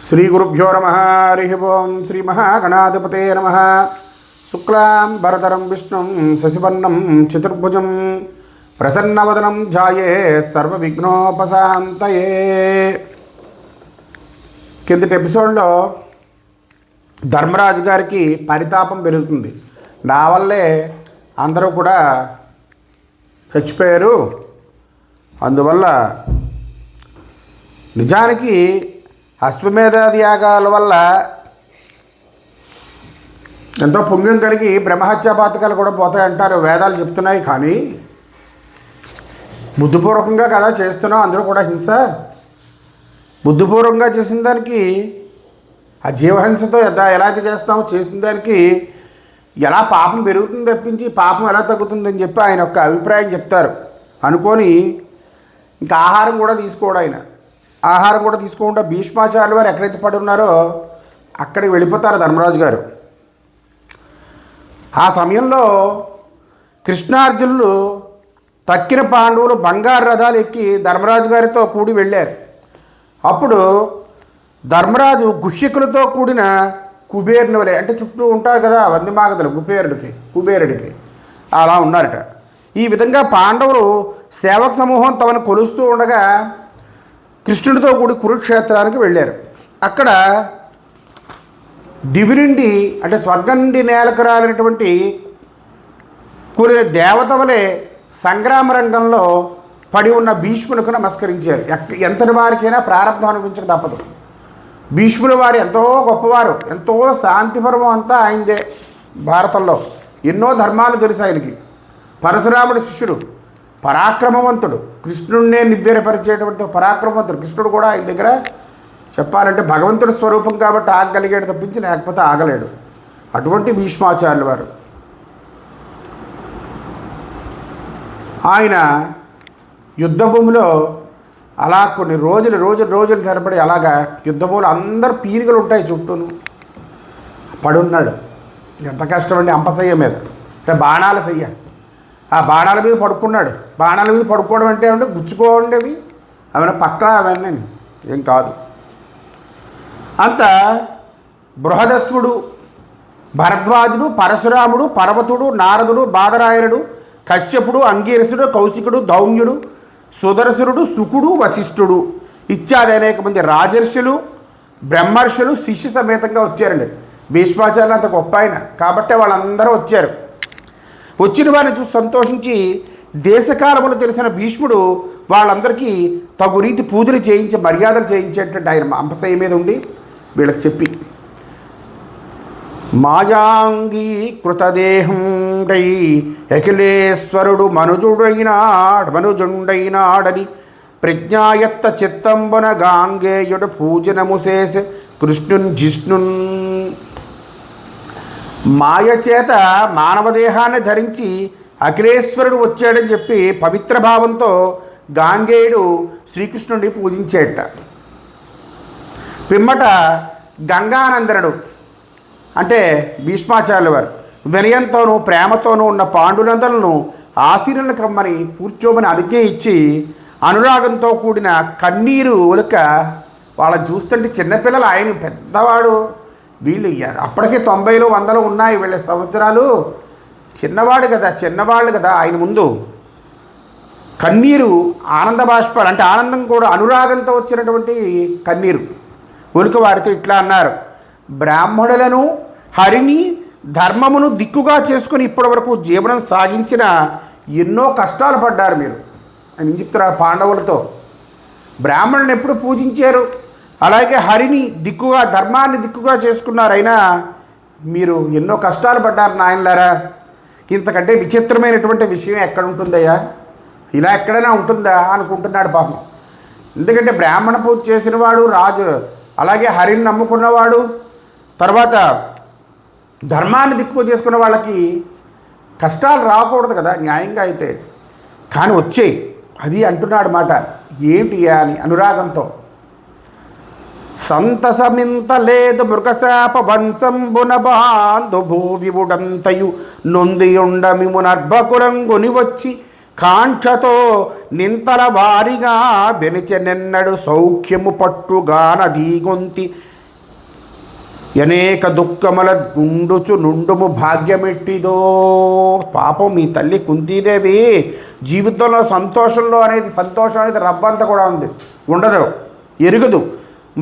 श्रीगुरुभ्यो नमः हरिः ओं श्रीमहागणाधिपते नमः। शुक्लां वरदरं विष्णुं शशिवर्णं चतुर्भुजं प्रसन्नवदनं ध्यायेत् सर्वविघ्नोपशान्तये। కిందటి ఎపిసోడ్లో ధర్మరాజు గారికి పరితాపం పెరుగుతుంది. నా వల్లే అందరూ కూడా చచ్చిపోయారు, అందువల్ల నిజానికి అశ్వమేధాది యాగాల వల్ల ఎంతో పుణ్యం కలిగి బ్రహ్మహత్యా పాతకాలు కూడా పోతాయంటారు, వేదాలు చెప్తున్నాయి. కానీ బుద్ధిపూర్వకంగా కదా చేస్తున్నాం, అందరూ కూడా హింస. బుద్ధిపూర్వకంగా చేసిన దానికి ఆ జీవహింసతో ఎలాగ చేస్తామో చేసిన దానికి ఎలా పాపం పెరుగుతుంది తప్పించి పాపం ఎలా తగ్గుతుందని చెప్పి ఆయన ఒక అభిప్రాయం చెప్తారు అనుకొని ఇంకా ఆహారం కూడా తీసుకోవడం. ఆయన ఆహారం కూడా తీసుకోకుండా భీష్మాచార్యుల వారు ఎక్కడైతే పడి ఉన్నారో అక్కడికి వెళ్ళిపోతారు ధర్మరాజు గారు. ఆ సమయంలో కృష్ణార్జునులు తక్కిన పాండవులు బంగారు రథాలు ఎక్కి ధర్మరాజు గారితో కూడి వెళ్ళారు. అప్పుడు ధర్మరాజు గుహ్యకులతో కూడిన కుబేరుని వలె, అంటే చుట్టూ ఉంటారు కదా వందిమాగదులు కుబేరుడికి అలా ఉన్నారట. ఈ విధంగా పాండవులు సేవక సమూహం తమను కొలుస్తూ ఉండగా కృష్ణుడితో కూడి కురుక్షేత్రానికి వెళ్ళారు. అక్కడ దివి నుండి అంటే స్వర్గం నుండి నేలకు రాలినటువంటి కూడిన దేవత వలె సంగ్రామ రంగంలో పడి ఉన్న భీష్ములకు నమస్కరించారు. ఎంతటి వారికైనా ప్రారంభం అనిపించక తప్పదు. భీష్ముల వారు ఎంతో గొప్పవారు, ఎంతో శాంతిపర్వం అంతా ఆయనదే. భారతంలో ఎన్నో ధర్మాలు తెలుసు ఆయనకి. పరశురాముడి శిష్యుడు, పరాక్రమవంతుడు, కృష్ణుడినే నివ్వెరపరిచేటువంటి పరాక్రమవంతుడు. కృష్ణుడు కూడా ఆయన దగ్గర చెప్పాలంటే భగవంతుడి స్వరూపం కాబట్టి ఆగగలిగాడు తప్పించి లేకపోతే ఆగలేడు. అటువంటి భీష్మాచార్యుల వారు ఆయన యుద్ధభూమిలో అలా కొన్ని రోజులు తరబడి అలాగా యుద్ధభూమిలో అందరు పీరికలు ఉంటాయి చుట్టూను పడున్నాడు. ఎంత కష్టం అండి, అంపశయ్య మీద అంటే బాణాల సయ్య, ఆ బాణాల మీద పడుకున్నాడు. బాణాల మీద పడుకోవడం అంటే ఏమంటే గుచ్చుకోండి, అవి అవన్నీ పక్క అవన్నీ ఏం కాదు. అంత బృహదస్వుడు, భరద్వాజుడు, పరశురాముడు, పర్వతుడు, నారదుడు, బాదరాయణుడు, కశ్యపుడు, అంగీరసుడు, కౌశికుడు, ధౌమ్యుడు, సుదర్శనుడు, శుకుడు, వశిష్ఠుడు ఇత్యాది అనేక మంది రాజర్షులు, బ్రహ్మర్షులు శిష్య సమేతంగా వచ్చారండి. భీష్మాచార్యులు అంత గొప్ప ఆయన కాబట్టి వాళ్ళందరూ వచ్చారు. వచ్చిన వారిని చూసి సంతోషించి దేశకాలములు తెలిసిన భీష్ముడు వాళ్ళందరికీ తగు రీతి పూజలు చేయించి మర్యాదలు చేయించేటట్టు ఆయన అంపశయ్య మీద ఉండి వీళ్ళకి చెప్పి, మాయాంగీకృతదేహండై అఖిలేశ్వరుడు మనుజుండైనాడని ప్రజ్ఞాయత్త చిత్తంబున గాంగేయుడు పూజనము చేసే కృష్ణున్ జిష్ణున్. మాయ చేత మానవదేహాన్ని ధరించి అఖిలేశ్వరుడు వచ్చాడని చెప్పి పవిత్ర భావంతో గాంగేయుడు శ్రీకృష్ణుడిని పూజించేట. పిమ్మట గంగానందనుడు అంటే భీష్మాచార్యుల వారు వినయంతోనూ ప్రేమతోనూ ఉన్న పాండునందలను ఆశీర్వలను కమ్మని కూర్చోమని ఆజ్ఞ ఇచ్చి అనురాగంతో కూడిన కన్నీరు ఒలక వాళ్ళని చూస్తుంటే చిన్నపిల్లలు, ఆయన పెద్దవాడు, వీళ్ళు అప్పటికే 90 100 ఉన్నాయి వీళ్ళ సంవత్సరాలు, చిన్నవాళ్ళు కదా ఆయన ముందు కన్నీరు ఆనంద బాష్పాలు అంటే ఆనందం కూడా అనురాగంతో వచ్చినటువంటి కన్నీరు ఒలుక వారితో ఇట్లా అన్నారు, బ్రాహ్మణులను హరిని ధర్మమును దిక్కుగా చేసుకుని ఇప్పటి వరకు జీవనం సాగించిన ఎన్నో కష్టాలు పడ్డారు మీరు అని చెప్తున్నారు. పాండవులతో బ్రాహ్మణులను ఎప్పుడు పూజించారు, అలాగే హరిని దిక్కుగా ధర్మాన్ని దిక్కుగా చేసుకున్నారైనా మీరు ఎన్నో కష్టాలు పడ్డారు నాయనలారా. ఇంతకంటే విచిత్రమైనటువంటి విషయం ఎక్కడ ఉంటుందయ్యా, ఇలా ఎక్కడైనా ఉంటుందా అనుకుంటున్నాడు పాపం. ఎందుకంటే బ్రాహ్మణ పూజ చేసినవాడు రాజు, అలాగే హరిని నమ్ముకున్నవాడు, తర్వాత ధర్మాన్ని దిక్కువ చేసుకున్న వాళ్ళకి కష్టాలు రాకూడదు కదా న్యాయంగా అయితే, కానీ వచ్చేయి అది అంటున్నాడు మాట. ఏంటి అని అనురాగంతో సంతసమింత లేదు మృగశాప వంశంబున బాంధు భూవివుడంతయు నొందియుండ మిమునర్భకురంగుని వచ్చి కాంక్షతో నింతల వారిగా బెనిచెనెన్నడు సౌఖ్యము పట్టుగానదీగొంతి అనేక దుఃఖముల గుండుచు నుండుము భాగ్యమెట్టిదో. పాపం మీ తల్లి కుంతీదేవి జీవితంలో సంతోషం అనేది రవ్వంతా కూడా ఉండదు, ఎరుగదు.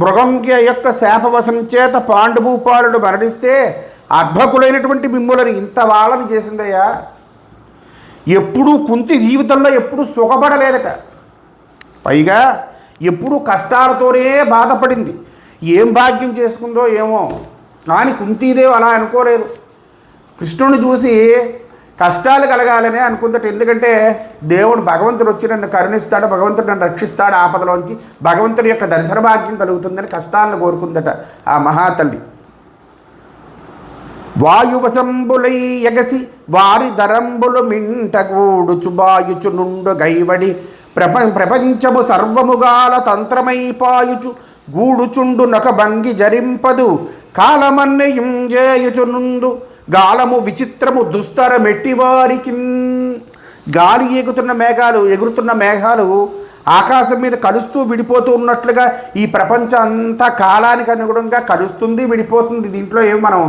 మృగంకి యొక్క శాపవశం చేత పాండుభూపాలుడు మరణిస్తే అర్భకులైనటువంటి మిమ్ములను ఇంత వాళ్ళని చేసిందయ్యా. ఎప్పుడూ కుంతి జీవితంలో ఎప్పుడూ సుఖపడలేదట, పైగా ఎప్పుడూ కష్టాలతోనే బాధపడింది. ఏం భాగ్యం చేసుకుందో ఏమో, కానీ కుంతీదేవి అలా అనుకోలేదు. కృష్ణుని చూసి కష్టాలు కలగాలనే అనుకుందట. ఎందుకంటే దేవుడు భగవంతుడు వచ్చి నన్ను కరుణిస్తాడు, భగవంతుడు నన్ను రక్షిస్తాడు ఆపదలోంచి, భగవంతుడి యొక్క దర్శన భాగ్యం కలుగుతుందని కష్టాలను కోరుకుందట ఆ మహాతల్లి. వాయువశంబులై ఎగసి వారి ధరంబులు మింటగూడుచు బాయుచు నుండు గైవడి ప్రపంచము సర్వముగాల తంత్రమైపాయుచు గూడుచుండు నొక భంగి జరింపదు కాలమన్నయం చేయుచునుందు గాలము విచిత్రము దుస్తర మెట్టివారికి. గాలి ఎగురుతున్న మేఘాలు ఆకాశం మీద కలుస్తూ విడిపోతూ ఉన్నట్లుగా ఈ ప్రపంచం అంతా కాలానికి అనుగుణంగా కలుస్తుంది, విడిపోతుంది. దీంట్లో ఏమి మనం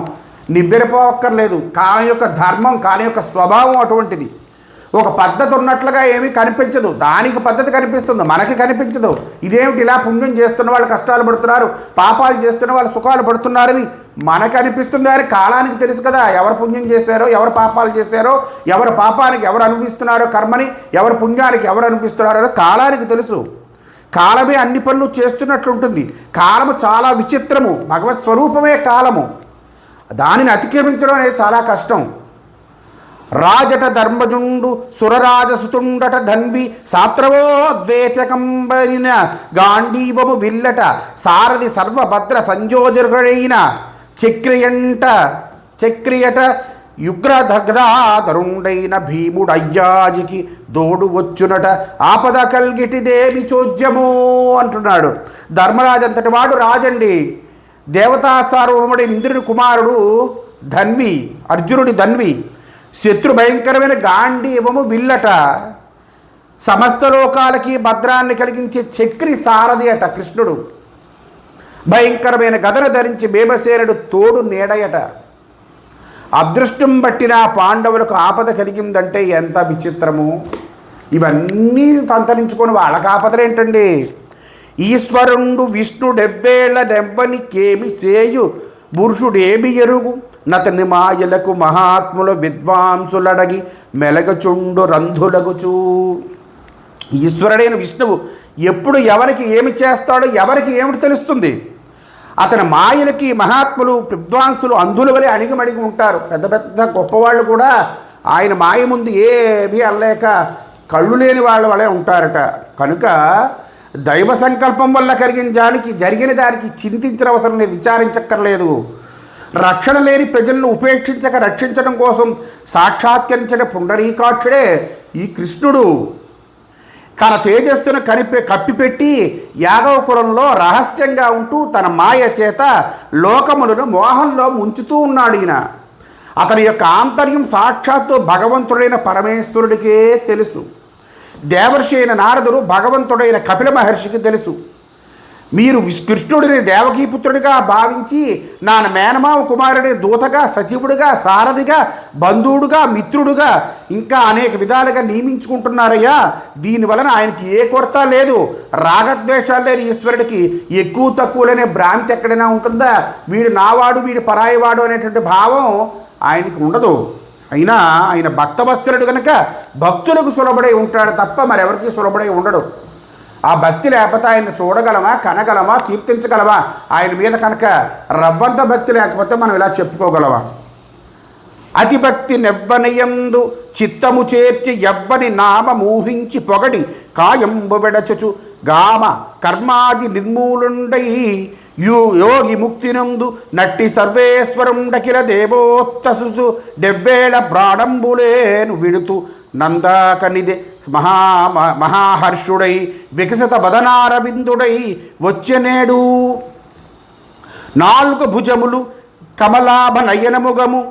నివ్వెరపోక్కర్లేదు. కాలం యొక్క ధర్మం, కాలం యొక్క స్వభావం అటువంటిది. ఒక పద్ధతి ఉన్నట్లుగా ఏమీ కనిపించదు, దానికి పద్ధతి కనిపిస్తుంది, మనకి కనిపించదు. ఇదేమిటి ఇలా పుణ్యం చేస్తున్న వాళ్ళు కష్టాలు పడుతున్నారు, పాపాలు చేస్తున్న వాళ్ళు సుఖాలు పడుతున్నారని మనకు అనిపిస్తుంది. అని కాలానికి తెలుసు కదా, ఎవరు పుణ్యం చేశారో, ఎవరు పాపాలు చేశారో, ఎవరు పాపానికి ఎవరు అనుభవిస్తున్నారో కర్మని, ఎవరు పుణ్యానికి ఎవరు అనుభవిస్తున్నారో కాలానికి తెలుసు. కాలమే అన్ని పనులు చేస్తున్నట్లుంటుంది. కాలము చాలా విచిత్రము, భగవత్ స్వరూపమే కాలము. దానిని అతిక్రమించడం అనేది చాలా కష్టం. రాజట ధర్మజుండు సురరాజసుతుండట ధన్వి సాత్రవోద్వేచకంబైన గాంధీవము విల్లట సారథి సర్వభద్ర సంయోజకుడైన చక్రియట యుగ్రదగ్ధాధరుండైన భీముడయ్యాజికి దోడు వచ్చునట ఆపద కల్గిటిదేమి చోద్యము అంటున్నాడు. ధర్మరాజు అంతటి వాడు రాజండి. దేవతా సార్వభౌముడైన ఇంద్రుని కుమారుడు ధన్వి, అర్జునుడి ధన్వి. శత్రు భయంకరమైన గాంధీవము విల్లట, సమస్త లోకాలకి భద్రాన్ని కలిగించే చక్రి సారథి అట కృష్ణుడు. భయంకరమైన గదను ధరించి భీమసేనుడు తోడు నీడయట. అదృష్టం బట్టిన పాండవులకు ఆపద కలిగిందంటే ఎంత విచిత్రము. ఇవన్నీ సంతరించుకొని వాళ్ళకి ఆపదలేంటండి. ఈశ్వరుండు విష్ణుడెవ్వేళ నెవ్వనికేమి సేయు పురుషుడేమి ఎరుగు నతని మాయలకు మహాత్ముల విద్వాంసులడగి మెలగచుండు రంధులగుచూ. ఈశ్వరుడైన విష్ణువు ఎప్పుడు ఎవరికి ఏమి చేస్తాడో ఎవరికి ఏమిటి తెలుస్తుంది. అతని మాయలకి మహాత్ములు విద్వాంసులు అంధుల వలె అణిగిమడిగి ఉంటారు. పెద్ద పెద్ద గొప్పవాళ్ళు కూడా ఆయన మాయ ముందు ఏమీ అనలేక కళ్ళు లేని వాళ్ళ వలె ఉంటారట. కనుక దైవ సంకల్పం వల్ల జరిగిన దానికి చింతించిన అవసరం లేదు, విచారించక్కర్లేదు. రక్షణ లేని ప్రజలను ఉపేక్షించక రక్షించడం కోసం సాక్షాత్కరించిన పుండరీకాక్షుడే ఈ కృష్ణుడు. తన తేజస్సును కప్పిపెట్టి యాదవపురంలో రహస్యంగా ఉంటూ తన మాయ చేత లోకములను మోహంలో ముంచుతూ ఉన్నాడు. ఈయన అతని యొక్క ఆంతర్యం సాక్షాత్తు భగవంతుడైన పరమేశ్వరుడికే తెలుసు. దేవర్షి అయిన నారదుడు భగవంతుడైన కపిల మహర్షికి తెలుసు. మీరు కృష్ణుడిని దేవకీపుత్రుడిగా భావించి నా మేనమావ కుమారుడి దూతగా, సచివుడిగా, సారథిగా, బంధువుడుగా, మిత్రుడుగా ఇంకా అనేక విధాలుగా నియమించుకుంటున్నారయ్యా. దీనివలన ఆయనకి ఏ కొరత లేదు. రాగద్వేషాలు లేని ఈశ్వరుడికి ఎక్కువ తక్కువలనే భ్రాంతి ఎక్కడైనా ఉంటుందా? వీడు నావాడు, వీడు పరాయివాడు అనేటువంటి భావం ఆయనకి ఉండదు. అయినా ఆయన భక్తవత్సలుడు కనుక భక్తులకు సులభడై ఉంటాడు తప్ప మరెవరికి సులభడై ఉండడు. ఆ భక్తి లేకపోతే ఆయన చూడగలమా, కనగలమా, కీర్తించగలమా? ఆయన మీద కనుక రవ్వంత భక్తి లేకపోతే మనం ఇలా చెప్పుకోగలమా? అతిభక్తి నెవ్వనియందు చిత్తము చేర్చి ఎవ్వని నామమూహించి పొగడి కాయంబు వెడచచు గామ కర్మాది నిర్మూలుండై యోగి ముక్తినందు నట్టి సర్వేశ్వరుండకిల దేవోత్తసు డెవ్వేళ ప్రాణంబులేను విడుతు నందాకనిదే మహాహర్షుడై వికసిత వదనారవిందుడై వచ్చనేడు. 4 భుజములు కమలాభ నయనముగము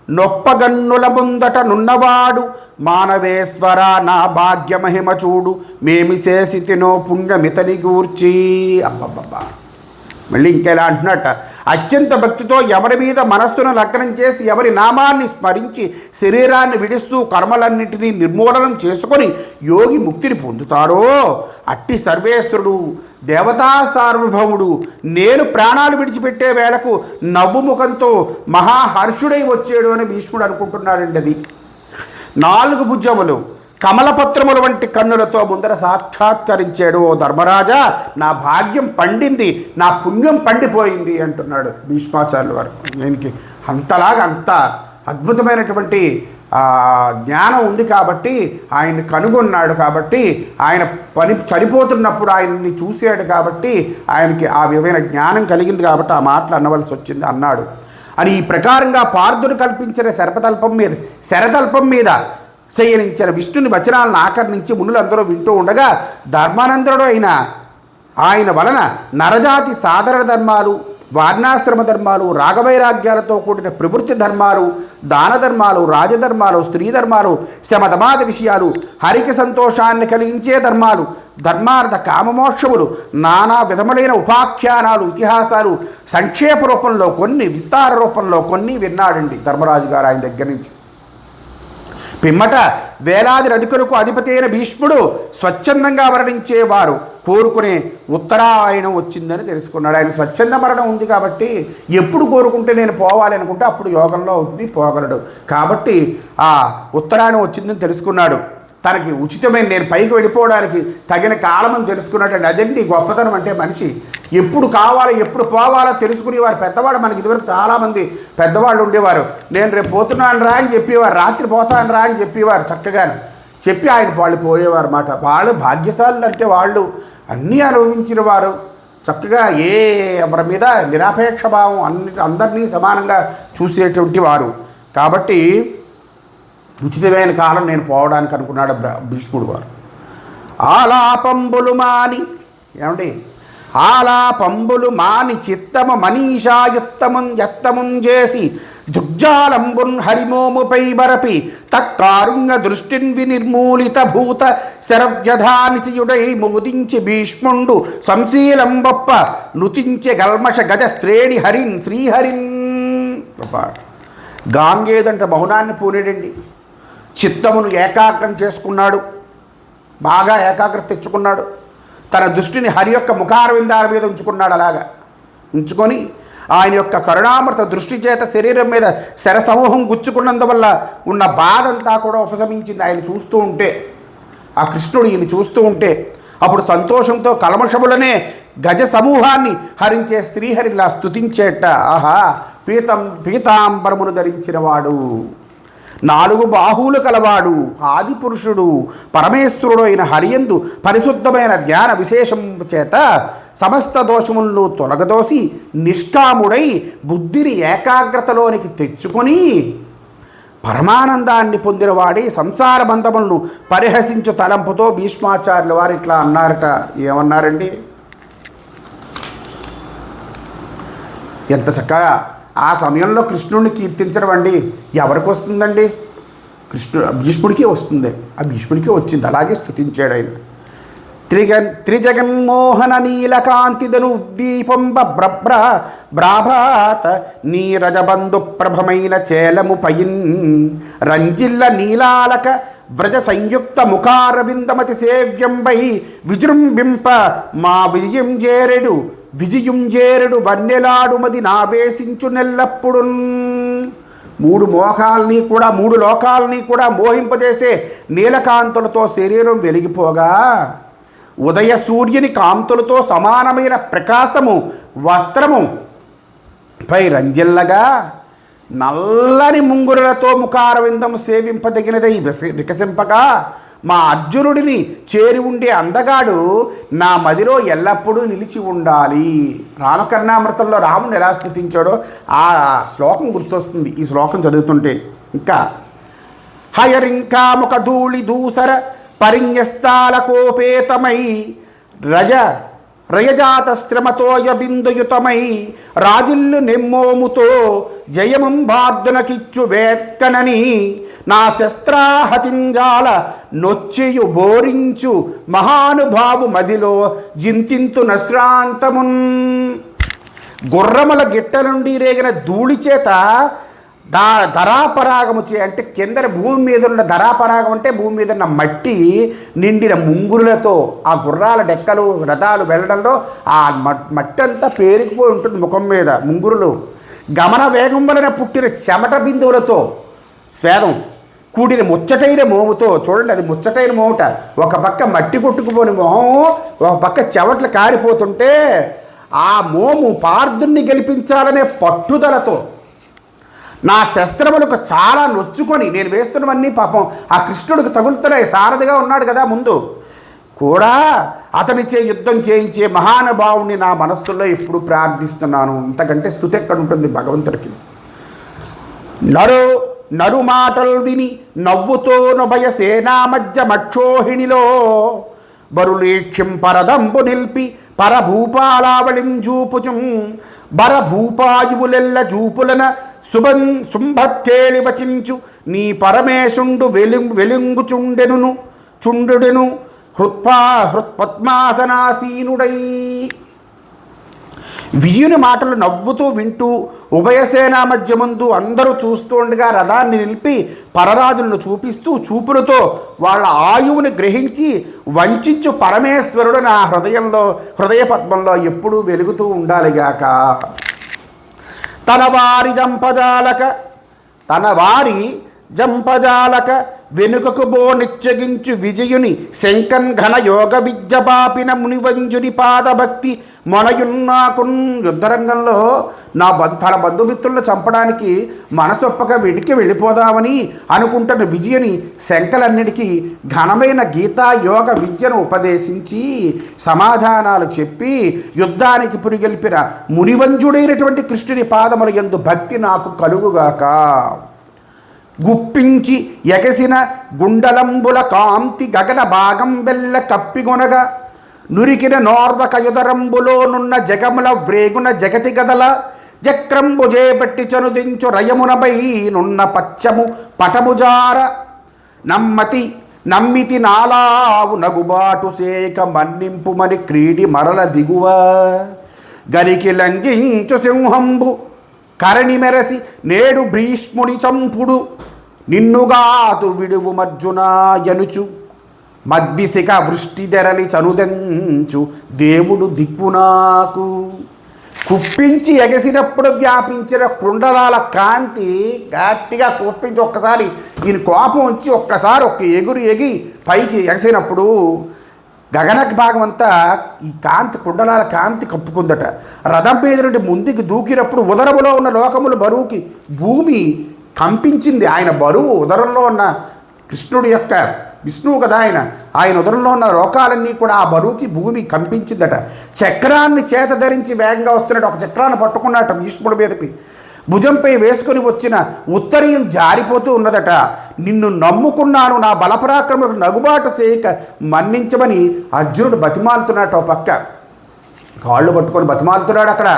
నొప్పగన్నుల ముందట నున్నవాడు మానవేశ్వర నా భాగ్యమహిమ చూడు మేమి చేసితినో పుణ్యమితని గూర్చి. అబ్బబ్బబ్బా, మళ్ళీ ఇంకెలా అంటున్నట్ట, అత్యంత భక్తితో ఎవరి మీద మనస్సును లగ్నం చేసి ఎవరి నామాన్ని స్మరించి శరీరాన్ని విడుస్తూ కర్మలన్నింటినీ నిర్మూలనం చేసుకొని యోగి ముక్తిని పొందుతాడో అట్టి సర్వేశ్వరుడు దేవతా సార్వభౌముడు నేను ప్రాణాలు విడిచిపెట్టే వేళకు నవ్వు ముఖంతో మహాహర్షుడై వచ్చాడు అని భీష్ముడు అనుకుంటున్నాడండి. అది 4 భుజములు కమలపత్రముల వంటి కన్నులతో ముందర సాక్షాత్కరించాడు. ఓ ధర్మరాజా, నా భాగ్యం పండింది, నా పుణ్యం పండిపోయింది అంటున్నాడు భీష్మాచార్యుల వారు. దీనికి అంతలాగా అంత అద్భుతమైనటువంటి జ్ఞానం ఉంది కాబట్టి ఆయన్ని కనుగొన్నాడు, కాబట్టి ఆయన చనిపోతున్నప్పుడు ఆయన్ని చూశాడు, కాబట్టి ఆయనకి ఆ విధమైన జ్ఞానం కలిగింది, కాబట్టి ఆ మాటలు అనవలసి వచ్చింది అన్నాడు అని. ఈ ప్రకారంగా పార్థుడు కల్పించిన శరతల్పం మీద శయనించిన విష్ణుని వచనాలను ఆకర్ణించి మునులందరూ వింటూ ఉండగా ధర్మానందరుడు అయిన ఆయన వలన నరజాతి సాధారణ ధర్మాలు, వర్ణాశ్రమ ధర్మాలు, రాగవైరాగ్యాలతో కూడిన ప్రవృత్తి ధర్మాలు, దాన ధర్మాలు, రాజధర్మాలు, స్త్రీ ధర్మాలు, శమధమాద విషయాలు, హరికి సంతోషాన్ని కలిగించే ధర్మాలు, ధర్మార్థ కామమోక్షములు, నానా విధములైన ఉపాఖ్యానాలు, ఇతిహాసాలు సంక్షేప రూపంలో కొన్ని, విస్తార రూపంలో కొన్ని విన్నాడండి ధర్మరాజు గారు ఆయన దగ్గర నుంచి. పిమ్మట వేలాది రధికులకు అధిపతి అయిన భీష్ముడు స్వచ్ఛందంగా మరణించేవారు కోరుకునే ఉత్తరాయణం వచ్చిందని తెలుసుకున్నాడు. ఆయన స్వచ్ఛంద మరణం ఉంది కాబట్టి ఎప్పుడు కోరుకుంటే నేను పోవాలి అనుకుంటే అప్పుడు యోగంలో ఉంది, పోగలడు. కాబట్టి ఆ ఉత్తరాయణం వచ్చిందని తెలుసుకున్నాడు. తనకి ఉచితమైన నేను పైకి వెళ్ళిపోవడానికి తగిన కాలమని తెలుసుకున్నట్టండి. అదండి గొప్పతనం అంటే. మనిషి ఎప్పుడు కావాలో ఎప్పుడు పోవాలో తెలుసుకునేవారు పెద్దవాడు. మనకి ఇదివరకు చాలామంది పెద్దవాళ్ళు ఉండేవారు. నేను రేపు పోతున్నాను రా అని చెప్పేవారు, రాత్రి పోతాను రా అని చెప్పేవారు. చక్కగాను చెప్పి వాళ్ళు పోయేవారు అన్నమాట. వాళ్ళు భాగ్యశాలులు అంటే వాళ్ళు అన్నీ అనుభవించిన వారు. చక్కగా ఎవరి మీద నిరాపేక్ష భావం, అందరినీ సమానంగా చూసేటువంటి వారు. కాబట్టి ఉచితమైన కాలం నేను పోవడానికి అనుకున్నాడు భీష్ముడు వారు. ఆలాపంబులు మాని ఏమండి, ఆలాపంబులు మాని చిత్తము మనీషాయుత్తముం చేసి దుర్జాలంబున్ హరిమోముపై బరపి తత్కారుణ్య దృష్టిన్ వినిర్మూలిత భూత శరవ్యధానిచియుడై మోదించి భీష్ముండు సంశీలంబప్ప నుతించె గల్మష గజ శ్రేణి హరిన్ శ్రీహరిన్. గాంగేదంట మౌనాన్ని పూనేడండి. చిత్తమును ఏకాగ్రం చేసుకున్నాడు, బాగా ఏకాగ్రత తెచ్చుకున్నాడు. తన దృష్టిని హరి యొక్క ముఖారవిందాల మీద ఉంచుకున్నాడు. అలాగా ఉంచుకొని ఆయన యొక్క కరుణామృత దృష్టి చేత శరీరం మీద శరసమూహం గుచ్చుకున్నందువల్ల ఉన్న బాధంతా కూడా ఉపశమించింది. ఆయన చూస్తూ ఉంటే, ఆ కృష్ణుడు ఈయన చూస్తూ ఉంటే అప్పుడు సంతోషంతో కల్మషములనే గజ సమూహాన్ని హరించే శ్రీహరిలా స్తుతించేట. ఆహా, పీతాంబరమును ధరించినవాడు, 4 బాహువులు కలవాడు, ఆది పురుషుడు, పరమేశ్వరుడు అయిన హరియందు పరిశుద్ధమైన జ్ఞాన విశేషం చేత సమస్త దోషములను తొలగదోసి నిష్కాముడై బుద్ధిని ఏకాగ్రతలోనికి తెచ్చుకొని పరమానందాన్ని పొందినవాడి సంసార బంధములను పరిహసించు తలంపుతో భీష్మాచార్యుల వారు ఇట్లా అన్నారట. ఏమన్నారండి? ఎంత చక్కగా ఆ సమయంలో కృష్ణుడిని కీర్తించడం అండి ఎవరికి వస్తుందండి? భీష్ముడికే వస్తుంది. ఆ భీష్ముడికే వచ్చింది. అలాగే స్తుతించాడు ఆయన. త్రిజగన్మోహన నీలకాంతిదను ఉద్దీపంబ బ్రాభాత నీరజబంధు ప్రభమైన చేలము పయిన్ రంజిల్ల నీలాలక వ్రజ సంయుక్త ముఖారవిందమతి సేవ్యంబై విజృంభింప మా విజయం జేరెడు వన్నెలాడుమది నావేశించు నెల్లప్పుడు. 3 మోకాల్ని కూడా 3 లోకాలని కూడా మోహింపజేసే నీలకాంతులతో శరీరం వెలిగిపోగా ఉదయ సూర్యుని కాంతులతో సమానమైన ప్రకాశము వస్త్రము పై రంజిల్లగా నల్లని ముంగురులతో ముఖారవిందము సేవింపదగినదై వికసింపగా మా అర్జునుడిని చేరి ఉండే అందగాడు నా మదిలో ఎల్లప్పుడూ నిలిచి ఉండాలి. రామకర్ణామృతంలో రాముని ఎలా స్తుతించాడో ఆ శ్లోకం గుర్తొస్తుంది ఈ శ్లోకం చదువుతుంటే. ఇంకా హయరింకా ముఖ ధూళి దూసర పరిణ్యస్తాల కోపేతమై రయజాత శ్రమతోయ బిందుయుతమై రాజిల్లు నెమ్మోముతో జయమంబార్దునకిచ్చు వేత్కనని నా శస్త్రాహతింజాల నొచ్చియు బోరించు మహానుభావు మదిలో జింతింతు నశ్రాంతమున్. గుర్రముల గిట్ట నుండి రేగిన ధూళి చేత ధరాపరాగము అంటే కింద భూమి మీద ఉన్న ధరాపరాగం అంటే భూమి మీద ఉన్న మట్టి నిండిన ముంగురులతో ఆ గుర్రాల డెక్కలు రథాలు వెళ్ళడంలో ఆ మట్టి అంతా పేరుకుపోయి ఉంటుంది ముఖం మీద ముంగురులు. గమన వేగం వలన పుట్టిన చెమట బిందువులతో స్వేదం కూడిన ముచ్చటైన మోముతో, చూడండి అది ముచ్చటైన మోముట, ఒక పక్క మట్టి కొట్టుకుపోని మొహం, ఒక పక్క చెమట్లు కారిపోతుంటే ఆ మోము పార్థుణ్ణి గెలిపించాలనే పట్టుదలతో నా శస్త్రములకు చాలా నొచ్చుకొని నేను వేస్తున్నవన్నీ పాపం ఆ కృష్ణుడికి తగులుతున్నాయి. సారథిగా ఉన్నాడు కదా ముందు కూడా, అతనిచే యుద్ధం చేయించే మహానుభావుని నా మనస్సులో ఎప్పుడు ప్రార్థిస్తున్నాను. ఇంతకంటే స్తుతి ఎక్కడ ఉంటుంది భగవంతుడికి. నరు మాటలు విని నవ్వుతో నభయ సేనా మధ్య మక్షోహిణిలో బరులీక్ష్యం పరదంబు నిల్పి పరభూపాలావళిం జూపుచుం బరభూపాయువులెల్ల జూపులన శుంభత్తేళి వచించు నీ పరమేశుండు చుండుడెను హృత్పద్మాసనాసీనుడై. విజయుని మాటలు నవ్వుతూ వింటూ ఉభయసేనా మధ్య ముందు అందరూ చూస్తుండగా రథాన్ని నిలిపి పరరాజులను చూపిస్తూ చూపులతో వాళ్ళ ఆయువుని గ్రహించి వంచించు పరమేశ్వరుడు నా హృదయ పద్మంలో ఎప్పుడూ వెలుగుతూ ఉండాలిగాక. తన వారి జంపజాలక వెనుకకు బోనిచ్చగించు విజయుని శంకన్ ఘన యోగ విద్య పాపిన మునివంజుని పాదభక్తి మొనయున్నాకున్. యుద్ధరంగంలో తన బంధుమిత్రులను చంపడానికి మనసొప్పక వెడికి వెళ్ళిపోదామని అనుకుంటున్న విజయుని శంకలన్నిటికీ ఘనమైన గీతా యోగ విద్యను ఉపదేశించి సమాధానాలు చెప్పి యుద్ధానికి పురిగెల్పిన మునివంజుడైనటువంటి కృష్ణుని పాదముల యందు భక్తి నాకు కలుగుగాక. గుప్పించి ఎగసిన గుండలంబుల కాంతి గగన భాగం వెల్ల కప్పిగొనగా నురికిన నోర్వకయుదరంబులో నున్న జగముల వ్రేగున జగతి గదల జక్రంబు జేపట్టి చనుదించు రయమునపై నున్న పచ్చము పటముజార నమ్మితి నాలావు నగుబాటు సేక మన్నింపుమని క్రీడి మరల దిగువ గరికి లంఘించు సింహంబు కరణి మెరసి నేడు భీష్ముని చంపుడు నిన్నుగాదు విడువు మర్జునా యనుచు మద్విసిక వృష్టి ధరలి చనుదెంచు దేవుడు దిక్కునాకు. కుప్పించి ఎగసినప్పుడు వ్యాపించిన కుండలాల కాంతి గట్టిగా కుప్పించి ఒక్కసారి ఈయన కోపం వచ్చి ఒక్కసారి ఎగి పైకి ఎగసినప్పుడు గగన భాగం అంతా ఈ కాంతి కుండలాల కాంతి కప్పుకుందట. రథం మీద నుండి ముందుకు దూకినప్పుడు ఉదరములో ఉన్న లోకముల బరువుకి భూమి కంపించింది. ఆయన బరువు ఉదరంలో ఉన్న కృష్ణుడి యొక్క విష్ణువు కదా ఆయన ఉదరంలో ఉన్న లోకాలన్నీ కూడా ఆ బరువుకి భూమి కంపించిందట. చక్రాన్ని చేత ధరించి వేగంగా వస్తున్నట్టు ఒక చక్రాన్ని పట్టుకున్నట్ట భీష్ముడి మీదకి భుజంపై వేసుకొని వచ్చిన ఉత్తరీయం జారిపోతూ ఉన్నదట. నిన్ను నమ్ముకున్నాను, నా బలపరాక్రములకు నగుబాటు చేయక మన్నించమని అర్జునుడు బతిమాలుతున్నాడు. ఒక పక్క కాళ్ళు పట్టుకొని బతిమాలుతున్నాడు అక్కడ.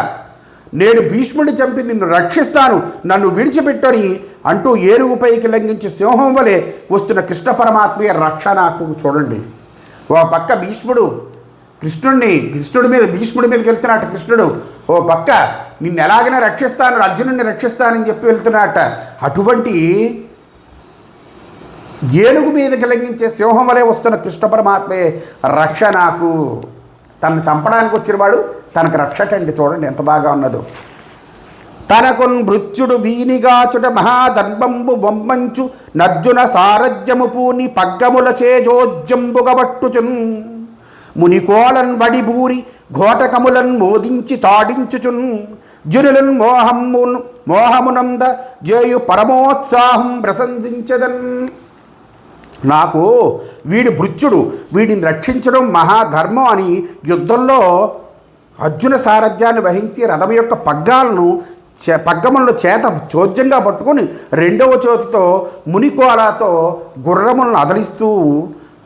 నేడు భీష్ముడిని చంపి నిన్ను రక్షిస్తాను, నన్ను విడిచిపెట్టని అంటూ ఏనుగుపైకి లంఘించి సింహం వలె వస్తున్న కృష్ణ పరమాత్మీయ రక్ష నాకు. చూడండి, ఒక పక్క భీష్ముడి మీదకి వెళ్తున్నట్ట కృష్ణుడు, ఓ పక్క నిన్ను ఎలాగైనా రక్షిస్తాను, అర్జునుడిని రక్షిస్తానని చెప్పి వెళ్తున్నట్ట. అటువంటి ఏనుగు మీదకి లంఘించే సింహం వలె వస్తున్న కృష్ణ పరమాత్మే రక్ష నాకు. తనను చంపడానికి వచ్చినవాడు తనకు రక్షకండి. చూడండి ఎంత బాగా ఉన్నదో. తనకున్ మృత్యుడు వీనిగాచుట మహాదర్భంబు బొమ్మంచు నర్జున సారథ్యము పూని పగ్గముల చేజోజ్జంబుగబట్టుచున్ మునికోలన్ వడిబూరి ఘోటకములన్ మోదించి తాడించుచున్ జనులన్ మోహమునంద జేయు పరమోత్సాహం ప్రశంసించదన్. నాకు వీడి భృత్యుడు, వీడిని రక్షించడం మహాధర్మం అని యుద్ధంలో అర్జున సారథ్యాన్ని వహించి రథం యొక్క పగ్గములను చేత చోద్యంగా పట్టుకొని రెండవ చేతితో మునికోలతో గుర్రములను అదలిస్తూ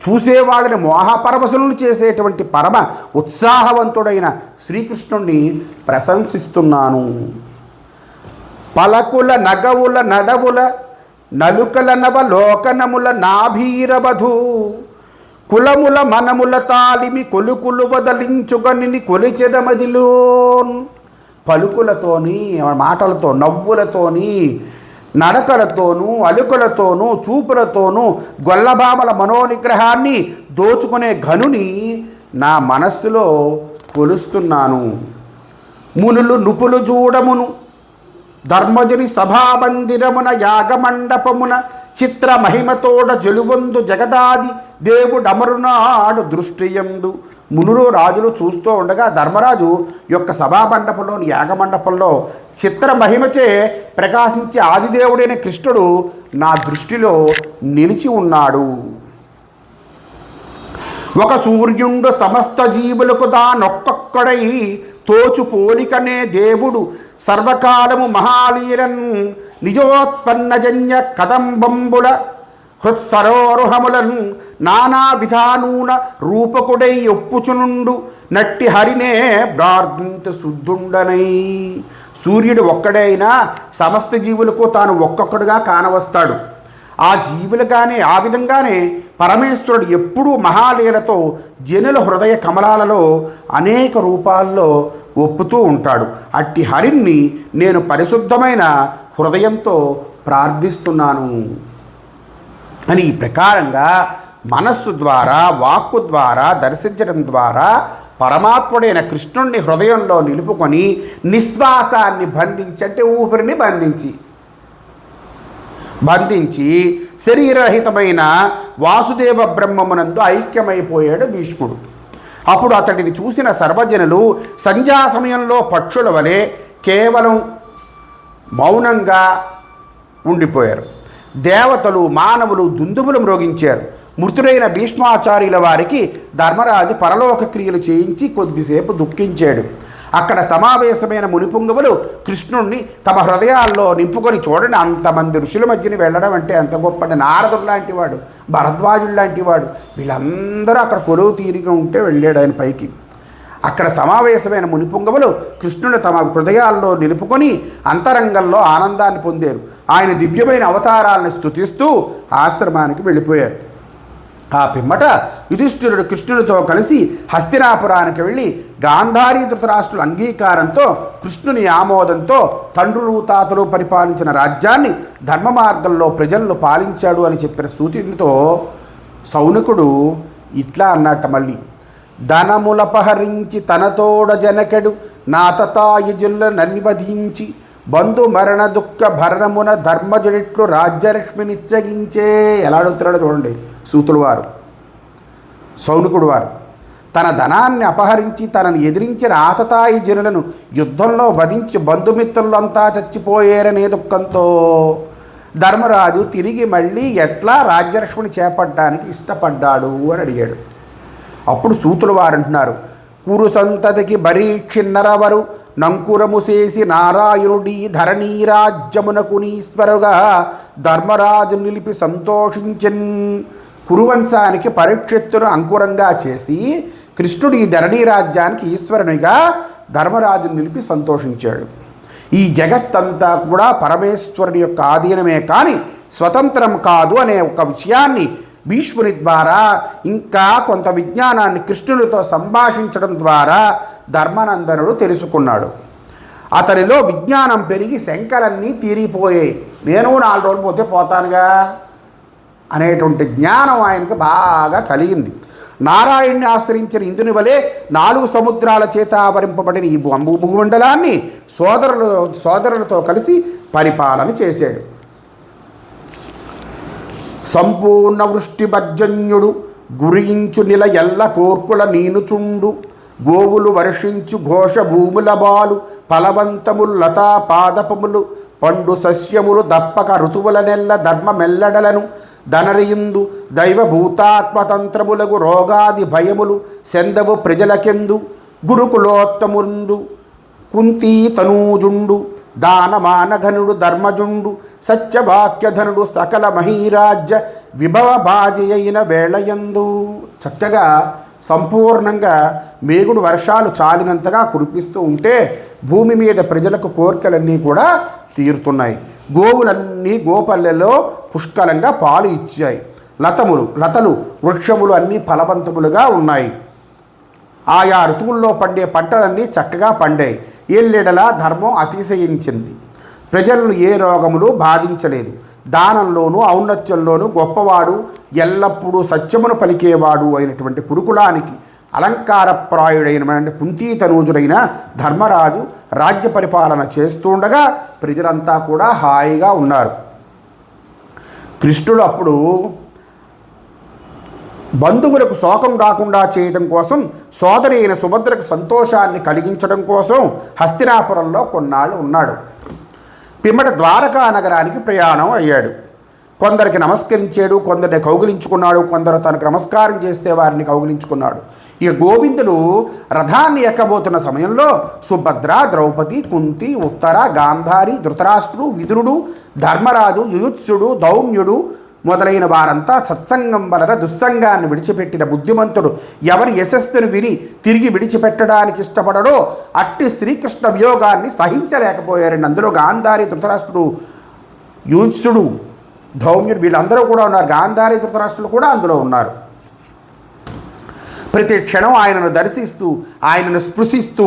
చూసేవాడిని మోహపరవశులను చేసేటువంటి పరమ ఉత్సాహవంతుడైన శ్రీకృష్ణుణ్ణి ప్రశంసిస్తున్నాను. పలకుల నగవుల నడవుల నలుకల నవలోకనముల నాభీరవధు కులముల మనముల తాలిమి కొలుకులు వదలించుగనిని కొలిచెదమదిలోన్ పలుకులతోని, మాటలతో, నవ్వులతోని, నడకలతోనూ, అలుకలతోనూ, చూపులతోనూ గొల్లభామల మనోనిగ్రహాన్ని దోచుకునే ఘనుని నా మనస్సులో కొలుస్తున్నాను. మునులు నుపులు చూడమును ధర్మజుని సభామందిరమున యాగమండపమున చిత్ర మహిమతోడ జలువందు జగదాది దేవుడమరునాడు దృష్టియందు. మునులు రాజులు చూస్తూ ఉండగా ధర్మరాజు యొక్క సభామండపంలోని యాగమండపంలో చిత్ర మహిమచే ప్రకాశించే ఆదిదేవుడైన కృష్ణుడు నా దృష్టిలో నిలిచి ఉన్నాడు. ఒక సూర్యుండు సమస్త జీవులకు తానొక్కొక్కడై తోచు పోలికనే దేవుడు సర్వకాలము మహాలీలన్ నిజోత్పన్నజన్య కదంబంబుల హృత్సరోరుహములన్ నానా విధానూన రూపకుడై ఒప్పుచునుండు నట్టి హరినే ప్రార్థింత శుద్ధుండనై. సూర్యుడు ఒక్కడే అయినా సమస్త జీవులకు తాను ఒక్కొక్కడుగా కానవస్తాడు. ఆ జీవులుగానే ఆ విధంగానే పరమేశ్వరుడు ఎప్పుడూ మహాలీలతో జనుల హృదయ కమలాలలో అనేక రూపాల్లో ఒప్పుతూ ఉంటాడు. అట్టి హరిని నేను పరిశుద్ధమైన హృదయంతో ప్రార్థిస్తున్నాను అని ఈ ప్రకారంగా మనస్సు ద్వారా, వాక్కు ద్వారా దర్శించడం ద్వారా పరమాత్ముడైన కృష్ణుణ్ణి హృదయంలో నిలుపుకొని నిశ్వాసాన్ని బంధించి, అంటే ఊపిరిని బంధించి శరీరరహితమైన వాసుదేవ బ్రహ్మమునందు ఐక్యమైపోయాడు భీష్ముడు. అప్పుడు అతడిని చూసిన సర్వజనులు సంధ్యా సమయంలో పక్షుల వలె కేవలం మౌనంగా ఉండిపోయారు. దేవతలు, మానవులు దుందుబులు మ్రోగించారు. మృతుడైన భీష్మాచార్యుల వారికి ధర్మరాజు పరలోక క్రియలు చేయించి కొద్దిసేపు దుఃఖించాడు. అక్కడ సమావేశమైన మునిపుంగవులు కృష్ణుణ్ణి తమ హృదయాల్లో నింపుకొని, చూడండి అంతమంది ఋషుల మధ్యని వెళ్ళడం అంటే ఎంత గొప్ప. నారదుడు లాంటి వాడు, భరద్వాజుడు లాంటి వాడు, వీళ్ళందరూ అక్కడ కొలువు తీరిగా ఉంటే వెళ్ళాడు ఆయన పైకి. అక్కడ సమావేశమైన మునిపుంగవులు కృష్ణుడు తమ హృదయాల్లో నిలుపుకొని అంతరంగంలో ఆనందాన్ని పొందారు. ఆయన దివ్యమైన అవతారాలను స్తుతిస్తూ ఆశ్రమానికి వెళ్ళిపోయారు. ఆ పిమ్మట యుధిష్ఠిరుడు కృష్ణుడితో కలిసి హస్తినాపురానికి వెళ్ళి గాంధారీ ధృతరాష్ట్రుల అంగీకారంతో, కృష్ణుని ఆమోదంతో తండ్రులు తాతలు పరిపాలించిన రాజ్యాన్ని ధర్మ మార్గంలో ప్రజలను పాలించాడు అని చెప్పిన సూచనతో సౌనకుడు ఇట్లా అన్నట్ట, మళ్ళీ ధనములపహరించి తనతోడ జనకెడు నాతతాయుజుల నన్నివధించి బంధు మరణ దుఃఖ భరణమున ధర్మజుడిట్లు రాజ్యలక్ష్మినిచ్చగించే. ఎలా అడుగుతున్నాడో చూడండి సూతులు వారు, సౌనకుడు వారు. తన ధనాన్ని అపహరించి తనను ఎదిరించిన ఆతతాయి జనులను యుద్ధంలో వధించి బంధుమిత్రులంతా చచ్చిపోయేరనే దుఃఖంతో ధర్మరాజు తిరిగి మళ్ళీ ఎట్లా రాజ్యలక్ష్మిని చేపట్టడానికి ఇష్టపడ్డాడు అని అడిగాడు. అప్పుడు సూతులు వారు అంటున్నారు, కురు సంతతికి బరీక్షిన్నరవరు నంకురము చేసి నారాయణుడి ధరణీరాజ్యమునకు నీశ్వరుగా ధర్మరాజు నిలిపి సంతోషించన్. కురువంశానికి పరీక్షిత్తును అంకురంగా చేసి కృష్ణుడు ఈ ధరణీ రాజ్యానికి ఈశ్వరునిగా ధర్మరాజును నిలిపి సంతోషించాడు. ఈ జగత్తంతా కూడా పరమేశ్వరుని యొక్క ఆధీనమే కానీ స్వతంత్రం కాదు అనే ఒక విషయాన్ని భీష్ముని ద్వారా, ఇంకా కొంత విజ్ఞానాన్ని కృష్ణుడితో సంభాషించడం ద్వారా ధర్మనందనుడు తెలుసుకున్నాడు. అతనిలో విజ్ఞానం పెరిగి శంకలన్నీ తీరిపోయాయి. నేను 4 రోజులు పోతే పోతానుగా అనేటువంటి జ్ఞానం ఆయనకు బాగా కలిగింది. నారాయణ్ణి ఆశ్రయించిన ఇంద్రుని వలె 4 సముద్రాల చేత ఆవరింపబడిన ఈ భూమండలాన్ని సోదరులతో కలిసి పరిపాలన చేశాడు. సంపూర్ణ వృష్టి భర్జన్యుడు గురించు నిల ఎల్ల కోర్పుల నీనుచుండు గోవులు వర్షించు ఘోష భూముల బాలు ఫలవంతములు లతా పాదపములు పండు సస్యములు దప్పక ఋతువుల నెల్ల ధర్మమెల్లడలను ధనరియుందు దైవభూతాత్మతంత్రములకు రోగాది భయములు సెందవు ప్రజలకెందు గురుకులోత్తముందు కుంతీ తనూజుండు దానమానఘనుడు ధర్మజుండు సత్యవాక్యధనుడు సకల మహీరాజ్య విభవ బాజి అయిన వేళయందు. చక్కగా సంపూర్ణంగా మేగుడు వర్షాలు చాలినంతగా కురిపిస్తూ ఉంటే భూమి మీద ప్రజలకు కోరికలన్నీ కూడా తీరుతున్నాయి. గోవులన్నీ గోపల్లెలో పుష్కలంగా పాలు ఇచ్చాయి. లతలు వృక్షములు అన్నీ ఫలవంతములుగా ఉన్నాయి. ఆయా ఋతువుల్లో పండే పంటలన్నీ చక్కగా పండాయి. ఏళ్ళెడలా ధర్మం అతిశయించింది. ప్రజలను ఏ రోగములు బాధించలేదు. దానంలోనూ ఔన్నత్యంలోనూ గొప్పవాడు, ఎల్లప్పుడూ సత్యమును పలికేవాడు అయినటువంటి కురుకులానికి అలంకారప్రాయుడైన కుంతీతనూజుడైన ధర్మరాజు రాజ్య పరిపాలన చేస్తుండగా ప్రజలంతా కూడా హాయిగా ఉన్నారు. కృష్ణుడు అప్పుడు బంధువులకు శోకం రాకుండా చేయడం కోసం, సోదరి అయిన సుభద్రకు సంతోషాన్ని కలిగించడం కోసం హస్తినాపురంలో కొన్నాళ్ళు ఉన్నాడు. పిమ్మట ద్వారకా నగరానికి ప్రయాణం అయ్యాడు. కొందరికి నమస్కరించాడు, కొందరిని కౌగిలించుకున్నాడు, కొందరు తనకు నమస్కారం చేస్తే వారిని కౌగిలించుకున్నాడు. ఇక గోవిందుడు రథాన్ని ఎక్కబోతున్న సమయంలో సుభద్ర, ద్రౌపది, కుంతి, ఉత్తర, గాంధారి, ధృతరాష్ట్రుడు, విదురుడు, ధర్మరాజు, యుయుత్సుడు, దౌమ్యుడు మొదలైన వారంతా సత్సంగం వలన దుస్సంగాన్ని విడిచిపెట్టిన బుద్ధిమంతుడు ఎవరి యశస్సును విని తిరిగి విడిచిపెట్టడానికి ఇష్టపడడో అట్టి శ్రీకృష్ణ వియోగాన్ని సహించలేకపోయారండి. అందులో గాంధారి, ధృతరాష్ట్రుడు, యుయుత్సుడు, దౌమ్యుడు వీళ్ళందరూ కూడా ఉన్నారు. గాంధారి, ధృతరాష్ట్రులు కూడా అందులో ఉన్నారు. ప్రతి క్షణం ఆయనను దర్శిస్తూ, ఆయనను స్పృశిస్తూ,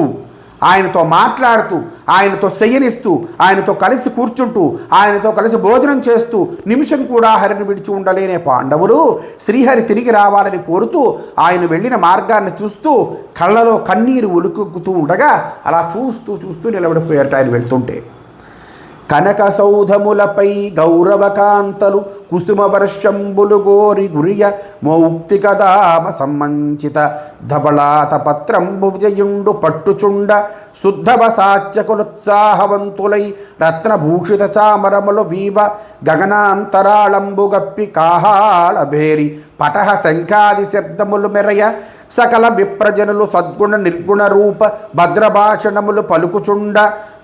ఆయనతో మాట్లాడుతూ, ఆయనతో శయనిస్తూ, ఆయనతో కలిసి కూర్చుంటూ, ఆయనతో కలిసి భోజనం చేస్తూ, నిమిషం కూడా హరిని విడిచి ఉండలేనే పాండవులు శ్రీహరి తిరిగి రావాలని కోరుతూ ఆయన వెళ్ళిన మార్గాన్ని చూస్తూ కళ్ళలో కన్నీరు ఉలుకుతూ ఉండగా అలా చూస్తూ చూస్తూ నిలబడిపోయారట ఆయన వెళ్తుంటే. కనక సౌధములపై గౌరవకాంతలు కుసుమ వర్షంబులు గోరి గురియ మౌక్తికదామ సమ్మంచిత ధవళాత పత్రంబు విజయుండు పట్టుచుండ శుద్ధవ సాత్యకులుత్సాహవంతులై రత్నభూషిత చామరములు వీవ గగనాంతరాళంబు గప్పి కాహాళ భేరి పటహ శంఖాది శబ్దములు మెరయ సకల విప్రజనులు సద్గుణ నిర్గుణ రూప భద్రభాషణములు పలుకుచుండ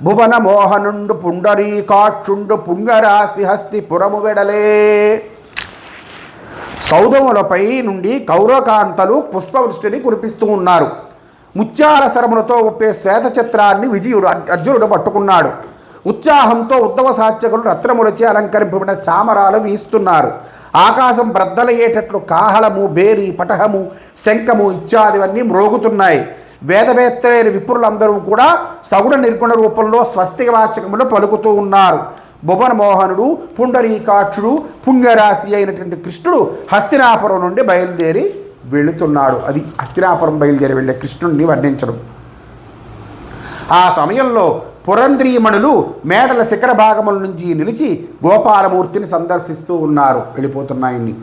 భువన మోహనుండు పుండరీకాక్షుండు పుంగరాస్తి హస్తి పురము వెడలే. సౌధములపై నుండి కౌరకాంతలు పుష్పవృష్టిని కురిపిస్తూ ఉన్నారు. ముత్యాల సరములతో ఒప్పే శ్వేత చిత్రాన్ని విజయుడు అర్జునుడు పట్టుకున్నాడు. ఉత్సాహంతో ఉద్ధవ సాత్యకులు రత్నములచే అలంకరింపబడిన చామరాలు వీస్తున్నారు. ఆకాశం బ్రద్దలయ్యేటట్లు కాహళము, బేరి, పటహము, శంఖము ఇత్యాదివన్నీ మ్రోగుతున్నాయి. వేదవేత్తలైన విప్రులందరూ కూడా సగుణ నిర్గుణ రూపంలో స్వస్తిక వాచకములు పలుకుతూ ఉన్నారు. భువన మోహనుడు, పుండరీకాక్షుడు, పుణ్యరాశి అయినటువంటి కృష్ణుడు హస్తినాపురం నుండి బయలుదేరి వెళుతున్నాడు. అది హస్తినాపురం బయలుదేరి వెళ్ళే కృష్ణుడిని వర్ణించడం. ఆ సమయంలో పురంధ్రీమణులు మేడల శిఖర భాగముల నుంచి నిలిచి గోపాలమూర్తిని సందర్శిస్తూ ఉన్నారు. వెళ్ళిపోతున్నాయన్ని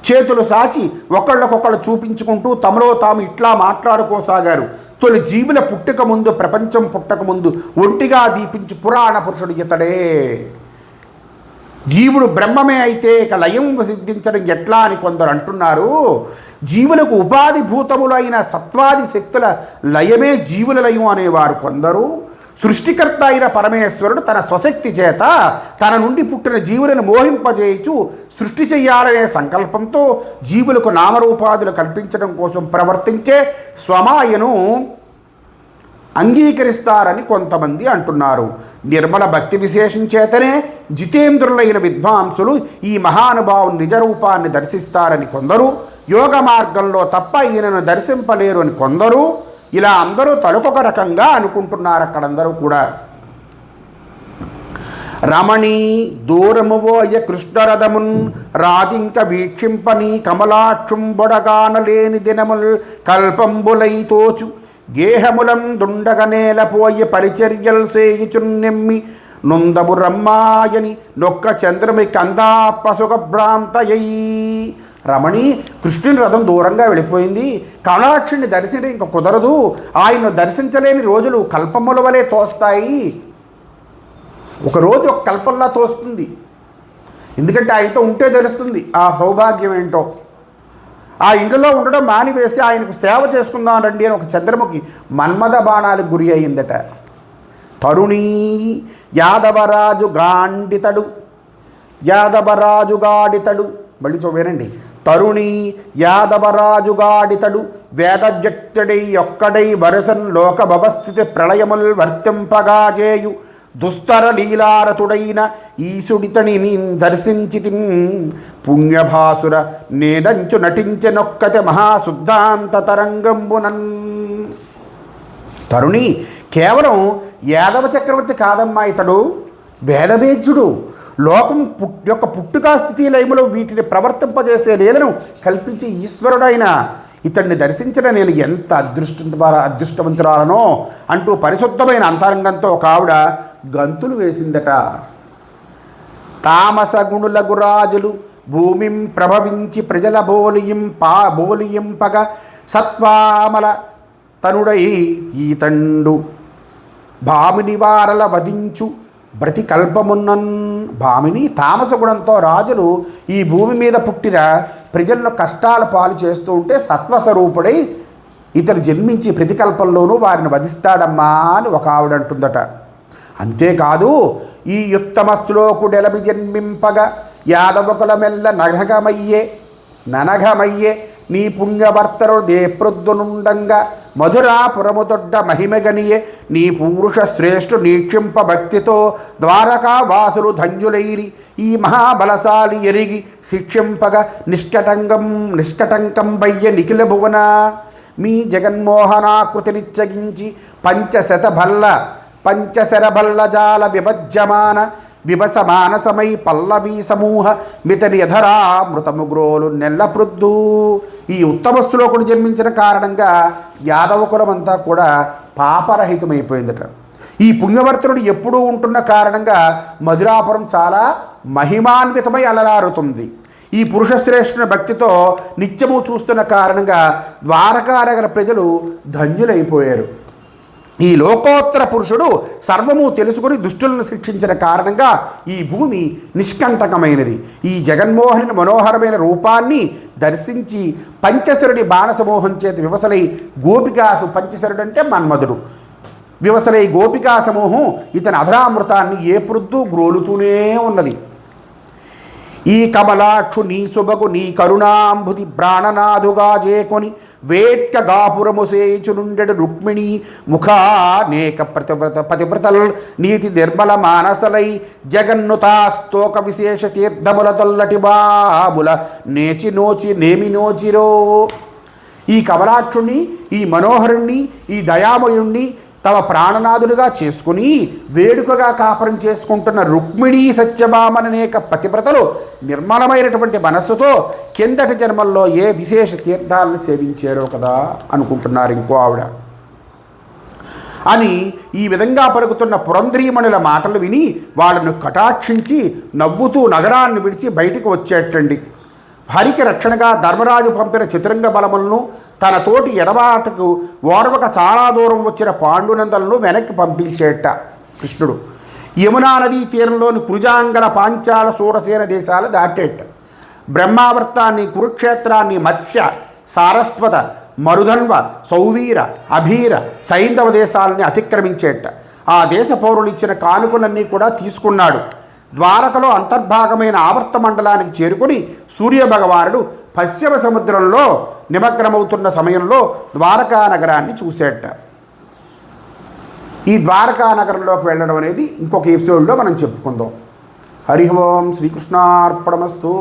చేతులు సాచి ఒకళ్ళకొకళ్ళు చూపించుకుంటూ తమలో తాము ఇట్లా మాట్లాడుకోసాగారు. తొలి జీవుల పుట్టుక ముందు, ప్రపంచం పుట్టక ముందు ఒంటిగా దీపించి పురాణ పురుషుడు ఇతడే. జీవుడు బ్రహ్మమే అయితే ఇక లయం సిద్ధించడం ఎట్లా అని కొందరు అంటున్నారు. జీవులకు ఉపాధి భూతములైన సత్వాది శక్తుల లయమే జీవుల లయం అనేవారు కొందరు. సృష్టికర్త అయిన పరమేశ్వరుడు తన స్వశక్తి చేత తన నుండి పుట్టిన జీవులను మోహింపజేయచు సృష్టి చెయ్యాలనే సంకల్పంతో జీవులకు నామరూపాదులు కల్పించడం కోసం ప్రవర్తించే స్వమాయను అంగీకరిస్తారని కొంతమంది అంటున్నారు. నిర్మల భక్తి విశేషం చేతనే జితేంద్రులైన విద్వాంసులు ఈ మహానుభావుని నిజరూపాన్ని దర్శిస్తారని కొందరు, యోగ మార్గంలో తప్ప ఈయనను దర్శింపలేరు అని కొందరు, ఇలా అందరూ తలకొక రకంగా అనుకుంటున్నారు. అక్కడందరూ కూడా రమణి దూరమువోయ కృష్ణరథమున్ రాధింక వీక్షింపని కమలాక్షుంబొడగానలేని దినముల్ కల్పంబులై తోచు గేహములం దుండగనేలపోయి పరిచర్యల్ సేయుచున్నెమ్మి నొందము రమ్మాయని నొక్క చంద్రమి కందా పసుగ భ్రాంతయై. రమణి కృష్ణుని రథం దూరంగా వెళ్ళిపోయింది. కమలాక్షుని దర్శించడం ఇంక కుదరదు. ఆయన్ను దర్శించలేని రోజులు కల్పముల వలె తోస్తాయి. ఒకరోజు ఒక కల్పంలా తోస్తుంది. ఎందుకంటే ఆయనతో ఉంటే తెలుస్తుంది ఆ సౌభాగ్యం ఏంటో. ఆ ఇంట్లో ఉండడం మానివేసి ఆయనకు సేవ చేసుకుందాం రండి అని ఒక చంద్రముఖి మన్మథ బాణాలకు గురి అయిందట. తరుణీ యాదవరాజు గాడితడు మళ్ళీ వినండి. తరుణి యాదవరాజుగాడితడు వేదవ్యక్తుడై ఒక్కడై వరసన్ లోక భవస్థితి ప్రళయముల్ వర్తింపగాజేయు దుస్తర లీలారతుడైన ఈశుడితని దర్శించితి పుణ్యభాసుర నేనంచు నటించెనొక్కతే మహాశుద్ధాంత తరంగంబునన్. తరుణి, కేవలం యాదవ చక్రవర్తి కాదమ్మా ఇతడు, వేదవేద్యుడు. లోకం యొక్క పుట్టుకా స్థితి లయములో వీటిని ప్రవర్తింపజేసే లీలను కల్పించి ఈశ్వరుడైన ఇతడిని దర్శించిన నేను ఎంత అదృష్టవంతురాలనో అంటూ పరిశుద్ధమైన అంతరంగంతో ఒక ఆవిడ గంతులు వేసిందట. తామస గుణులగు రాజులు భూమిం ప్రభవించి ప్రజల బోలియింపగ సత్వామల తనుడై ఈతండు భామిని వారల వధించు బ్రతికల్పమున్నన్. భామిని తామస గుణంతో రాజులు ఈ భూమి మీద పుట్టిన ప్రజలను కష్టాల పాలు చేస్తూ ఉంటే సత్వస్వరూపుడై ఇతను జన్మించి ప్రతికల్పంలోనూ వారిని వధిస్తాడమ్మా అని ఒక ఆవిడ అంటుందట. అంతేకాదు, ఈ యుత్తమస్తులోకుడెలమి జన్మింపగా యాదవకులమెల్ల ననఘమయ్యే నీ పుణ్యవర్తరు దేప్రొద్దునుండంగా మధురాపురము దొడ్డ మహిమగనియే నీ పురుష శ్రేష్ఠు నీక్షింప భక్తితో ద్వారకా వాసులు ధన్యులైరి ఈ మహాబలశాలి ఎరిగి శిక్షింపగా నిష్కటంకం బయ్య నిఖిల భువన. మీ జగన్మోహనాకృతినిచ్చగించి పంచశరభల్ల జాల విభసమానసమై పల్లవీ సమూహ మితని యధరా మృతముగ్రోలు నెల్లప్రొద్దు. ఈ ఉత్తమస్తులోకుడు జన్మించిన కారణంగా యాదవకులమంతా కూడా పాపరహితమైపోయిందట. ఈ పుణ్యవర్తనుడు ఎప్పుడూ ఉంటున్న కారణంగా మధురాపురం చాలా మహిమాన్వితమై అలరారుతుంది. ఈ పురుషశ్రేష్ఠుని భక్తితో నిత్యము చూస్తున్న కారణంగా ద్వారకానగర ప్రజలు ధన్యులైపోయారు. ఈ లోకోత్తర పురుషుడు సర్వము తెలుసుకుని దుష్టులను శిక్షించిన కారణంగా ఈ భూమి నిష్కంటకమైనది. ఈ జగన్మోహని మనోహరమైన రూపాన్ని దర్శించి పంచశరుడి బాణసమూహం చేత వివసలై గోపికాసు, పంచశరుడు అంటే మన్మధుడు, వివసలై గోపికా సమూహం ఇతని అధరామృతాన్ని ఏ ప్రొద్దు గ్రోలుతూనే ఉన్నది. ఈ కమలాక్షు నీ సుబగు నీ కరుణాంబుది ప్రాణనాథుగా చేకొని వేట్క గాపురము సేచునుండెడు రుక్మిణి ముఖానేక పతివ్రతల్ నీతి నిర్మల మానసలై జగన్నుతాస్తోక విశేష తీర్థముల తొల్లటి బాబుల నేమి నోచిరో. ఈ కమలాక్షుణ్ణి, ఈ మనోహరుణ్ణి, ఈ దయామయుణ్ణి తమ ప్రాణనాథులుగా చేసుకుని వేడుకగా కాపురం చేసుకుంటున్న రుక్మిణీ సత్యభామననేక పతివ్రతలు నిర్మలమైనటువంటి మనస్సుతో కిందటి జన్మల్లో ఏ విశేష తీర్థాలను సేవించారో కదా అనుకుంటున్నారు ఇంకో ఆవిడ అని. ఈ విధంగా పలుకుతున్న పురంధ్రీమణుల మాటలు విని వాళ్ళను కటాక్షించి నవ్వుతూ నగరాన్ని విడిచి బయటికి వచ్చేటండి. హరికి రక్షణగా ధర్మరాజు పంపిన చతురంగ బలములను తన తోటి ఎడబాటుకు ఓర్వక చాలా దూరం వచ్చిన పాండునందలను వెనక్కి పంపించేట కృష్ణుడు. యమునా నదీ తీరంలోని కురుజాంగల పాంచాల సూరసేన దేశాలు దాటేట. బ్రహ్మావర్తాన్ని, కురుక్షేత్రాన్ని, మత్స్య, సారస్వత, మరుధన్వ, సౌవీర, అభీర, సైంధవ దేశాలని అతిక్రమించేట. ఆ దేశ పౌరులు ఇచ్చిన కానుకలన్నీ కూడా తీసుకున్నాడు. ద్వారకలో అంతర్భాగమైన ఆవర్త మండలానికి చేరుకుని సూర్యభగవానుడు పశ్చిమ సముద్రంలో నిమగ్నమవుతున్న సమయంలో ద్వారకా నగరాన్ని చూసేట. ఈ ద్వారకా నగరంలోకి వెళ్ళడం అనేది ఇంకొక ఎపిసోడ్లో మనం చెప్పుకుందాం. హరి ఓం శ్రీకృష్ణార్పణమస్తు.